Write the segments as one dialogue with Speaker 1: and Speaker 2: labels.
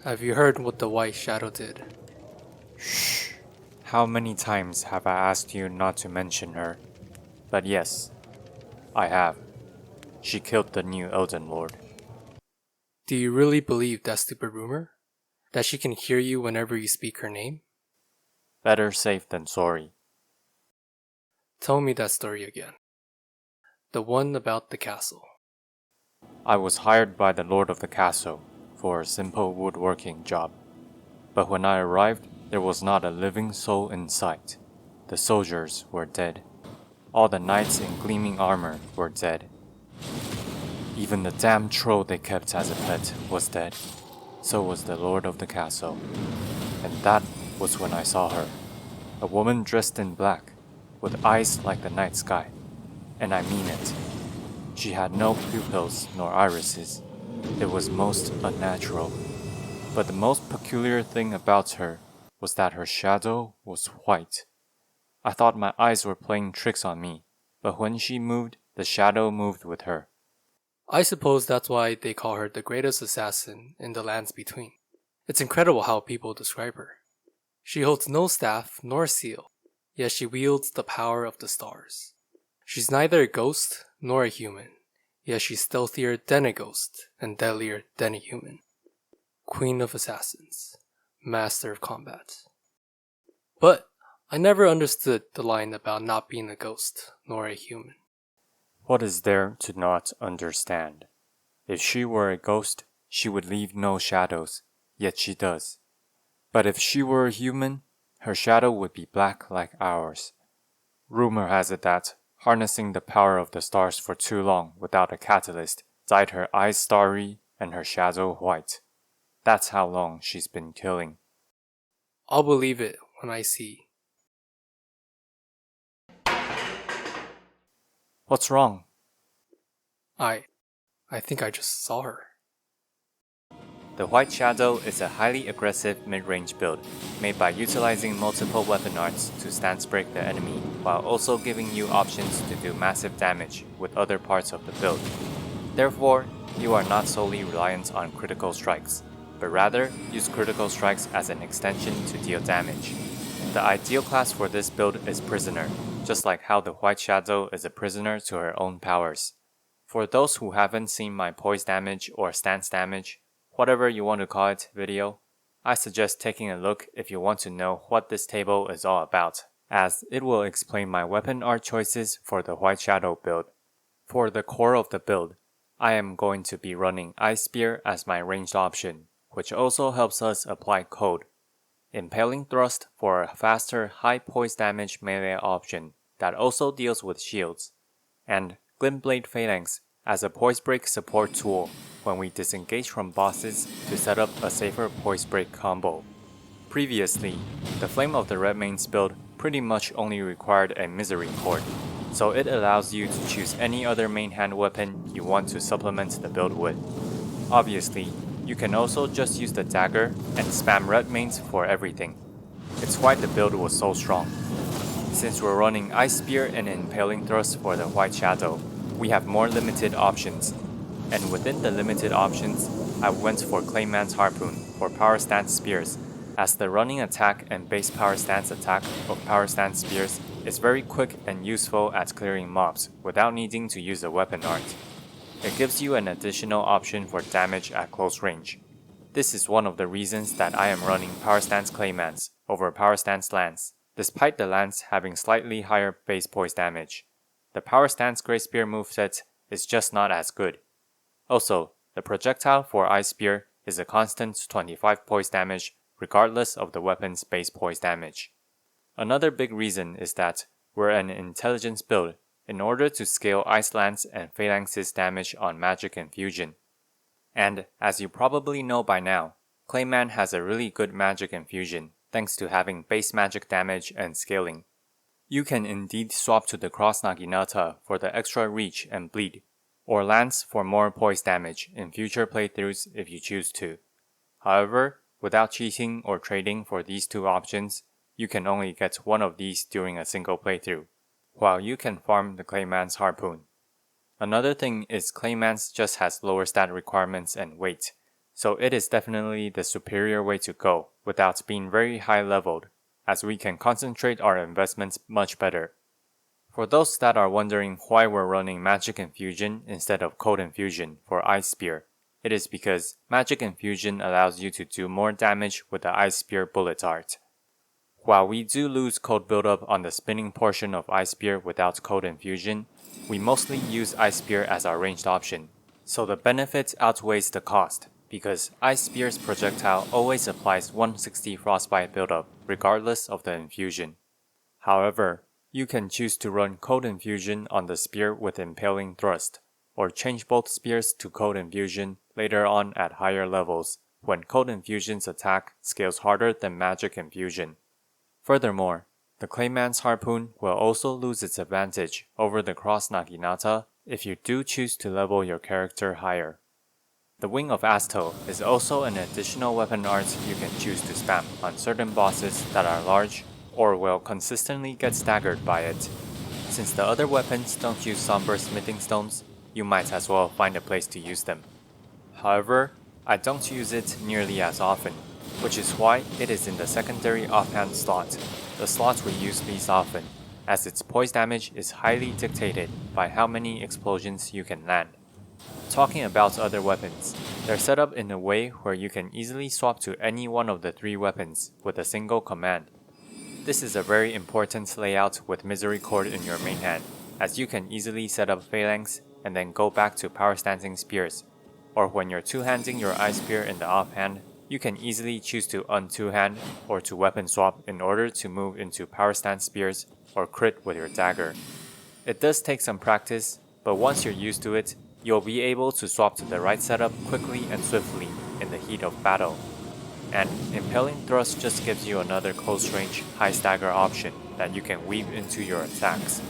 Speaker 1: Have you heard what the White Shadow did?
Speaker 2: Shh. How many times have I asked you not to mention her? But yes, I have. She killed the new Elden Lord.
Speaker 1: Do you really believe that stupid rumor? That she can hear you whenever you speak her name?
Speaker 2: Better safe than sorry.
Speaker 1: Tell me that story again. The one about the castle.
Speaker 2: I was hired by the Lord of the Castle for a simple woodworking job. But when I arrived, there was not a living soul in sight. The soldiers were dead. All the knights in gleaming armor were dead. Even the damn troll they kept as a pet was dead. So was the Lord of the Castle. And that was when I saw her. A woman dressed in black, with eyes like the night sky. And I mean it. She had no pupils nor irises. It was most unnatural. But the most peculiar thing about her was that her shadow was white. I thought my eyes were playing tricks on me, but when she moved, the shadow moved with her.
Speaker 1: I suppose that's why they call her the greatest assassin in the lands between. It's incredible how people describe her. She holds no staff nor seal, yet she wields the power of the stars. She's neither a ghost nor a human, yet she's stealthier than a ghost and deadlier than a human. Queen of Assassins, Master of Combat. But I never understood the line about not being a ghost nor a human.
Speaker 2: What is there to not understand? If she were a ghost, she would leave no shadows, yet she does. But if she were a human, her shadow would be black like ours. Rumor has it that harnessing the power of the stars for too long without a catalyst dyed her eyes starry and her shadow white. That's how long she's been killing.
Speaker 1: I'll believe it when I see.
Speaker 2: What's wrong?
Speaker 1: I think I just saw her.
Speaker 2: The White Shadow is a highly aggressive mid-range build, made by utilizing multiple weapon arts to stance break the enemy, while also giving you options to do massive damage with other parts of the build. Therefore, you are not solely reliant on critical strikes, but rather use critical strikes as an extension to deal damage. The ideal class for this build is Prisoner, just like how the White Shadow is a prisoner to her own powers. For those who haven't seen my poise damage or stance damage, whatever you want to call it, video, I suggest taking a look if you want to know what this table is all about, as it will explain my weapon art choices for the White Shadow build. For the core of the build, I am going to be running Ice Spear as my ranged option, which also helps us apply code. Impaling Thrust for a faster high poise damage melee option that also deals with shields, and Glintblade Phalanx as a poise break support tool when we disengage from bosses to set up a safer poise break combo. Previously, the Flame of the Redmanes build pretty much only required a Misery Cord, so it allows you to choose any other main hand weapon you want to supplement the build with. Obviously, you can also just use the dagger and spam Redmanes for everything. It's why the build was so strong. Since we're running Ice Spear and Impaling Thrust for the White Shadow, we have more limited options. And within the limited options, I went for Clayman's Harpoon for power stance spears, as the running attack and base power stance attack of power stance spears is very quick and useful at clearing mobs without needing to use a weapon art. It gives you an additional option for damage at close range. This is one of the reasons that I am running power stance Claymans over power stance Lance, despite the Lance having slightly higher base poise damage. The power stance Grey Spear moveset is just not as good. Also, the projectile for Ice Spear is a constant 25 poise damage regardless of the weapon's base poise damage. Another big reason is that we're an intelligence build in order to scale Ice Lance and Phalanx's damage on magic infusion. And as you probably know by now, Clayman has a really good magic infusion thanks to having base magic damage and scaling. You can indeed swap to the Cross Naginata for the extra reach and bleed, or Lance for more poise damage in future playthroughs if you choose to. However, without cheating or trading for these two options, you can only get one of these during a single playthrough, while you can farm the Clayman's Harpoon. Another thing is Clayman's just has lower stat requirements and weight, so it is definitely the superior way to go without being very high leveled, as we can concentrate our investments much better. For those that are wondering why we're running Magic Infusion instead of Cold Infusion for Ice Spear, it is because Magic Infusion allows you to do more damage with the Ice Spear bullet art. While we do lose cold buildup on the spinning portion of Ice Spear without Cold Infusion, we mostly use Ice Spear as our ranged option, so the benefit outweighs the cost, because Ice Spear's projectile always applies 160 frostbite buildup regardless of the infusion. However, you can choose to run Cold Infusion on the spear with Impaling Thrust, or change both spears to Cold Infusion later on at higher levels when Cold Infusion's attack scales harder than Magic Infusion. Furthermore, the Clayman's Harpoon will also lose its advantage over the Cross Naginata if you do choose to level your character higher. The Wing of Astel is also an additional weapon art you can choose to spam on certain bosses that are large or will consistently get staggered by it. Since the other weapons don't use Somber Smithing Stones, you might as well find a place to use them. However, I don't use it nearly as often, which is why it is in the secondary offhand slot, the slot we use least often, as its poise damage is highly dictated by how many explosions you can land. Talking about other weapons, they're set up in a way where you can easily swap to any one of the 3 weapons with a single command. This is a very important layout with Misericord in your main hand, as you can easily set up Phalanx and then go back to power stancing spears, or when you're two-handing your Ice Spear in the offhand, you can easily choose to un-two-hand or to weapon swap in order to move into power stance spears or crit with your dagger. It does take some practice, but once you're used to it, you'll be able to swap to the right setup quickly and swiftly in the heat of battle. And Impaling Thrust just gives you another close range, high stagger option that you can weave into your attacks.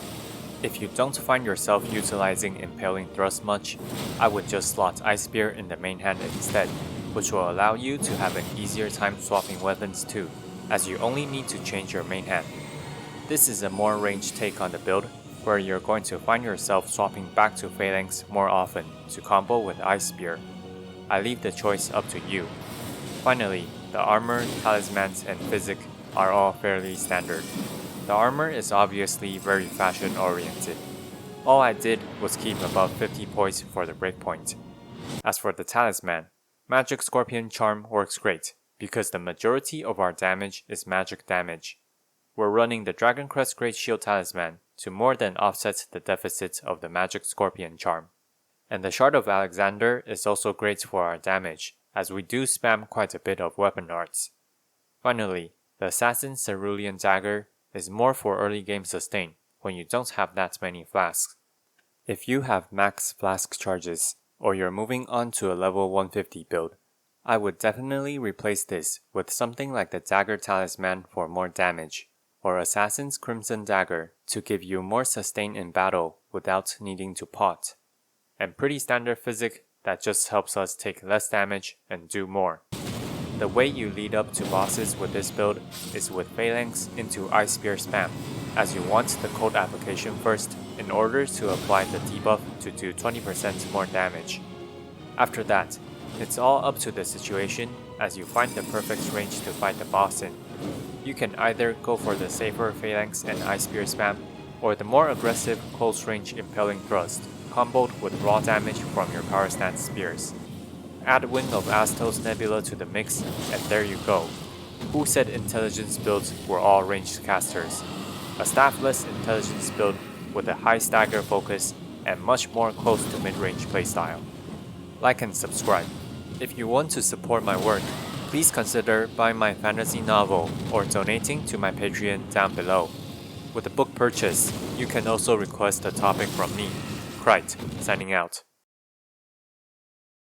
Speaker 2: If you don't find yourself utilizing Impaling Thrust much, I would just slot Ice Spear in the main hand instead, which will allow you to have an easier time swapping weapons too, as you only need to change your main hand. This is a more ranged take on the build, where you're going to find yourself swapping back to Phalanx more often to combo with Ice Spear. I leave the choice up to you. Finally, the armor, talismans, and physic are all fairly standard. The armor is obviously very fashion oriented. All I did was keep above 50 points for the breakpoint. As for the talisman, Magic Scorpion Charm works great, because the majority of our damage is magic damage. We're running the Dragon Crest Great Shield Talisman to more than offset the deficit of the Magic Scorpion Charm. And the Shard of Alexander is also great for our damage, as we do spam quite a bit of weapon arts. Finally, the Assassin's Cerulean Dagger is more for early game sustain when you don't have that many flasks. If you have max flask charges, or you're moving on to a level 150 build, I would definitely replace this with something like the Dagger Talisman for more damage, or Assassin's Crimson Dagger to give you more sustain in battle without needing to pot. And pretty standard physic that just helps us take less damage and do more. The way you lead up to bosses with this build is with Phalanx into Ice Spear spam, as you want the cold application first in order to apply the debuff to do 20% more damage. After that, it's all up to the situation as you find the perfect range to fight the boss in. You can either go for the safer Phalanx and Ice Spear spam, or the more aggressive close range Impaling Thrust, comboed with raw damage from your power stance spears. Add Wing of Astel's Nebula to the mix, and there you go. Who said intelligence builds were all ranged casters? A staffless intelligence build with a high stagger focus and much more close to mid-range playstyle. Like and subscribe. If you want to support my work, please consider buying my fantasy novel or donating to my Patreon down below. With a book purchase, you can also request a topic from me. Krite, signing out.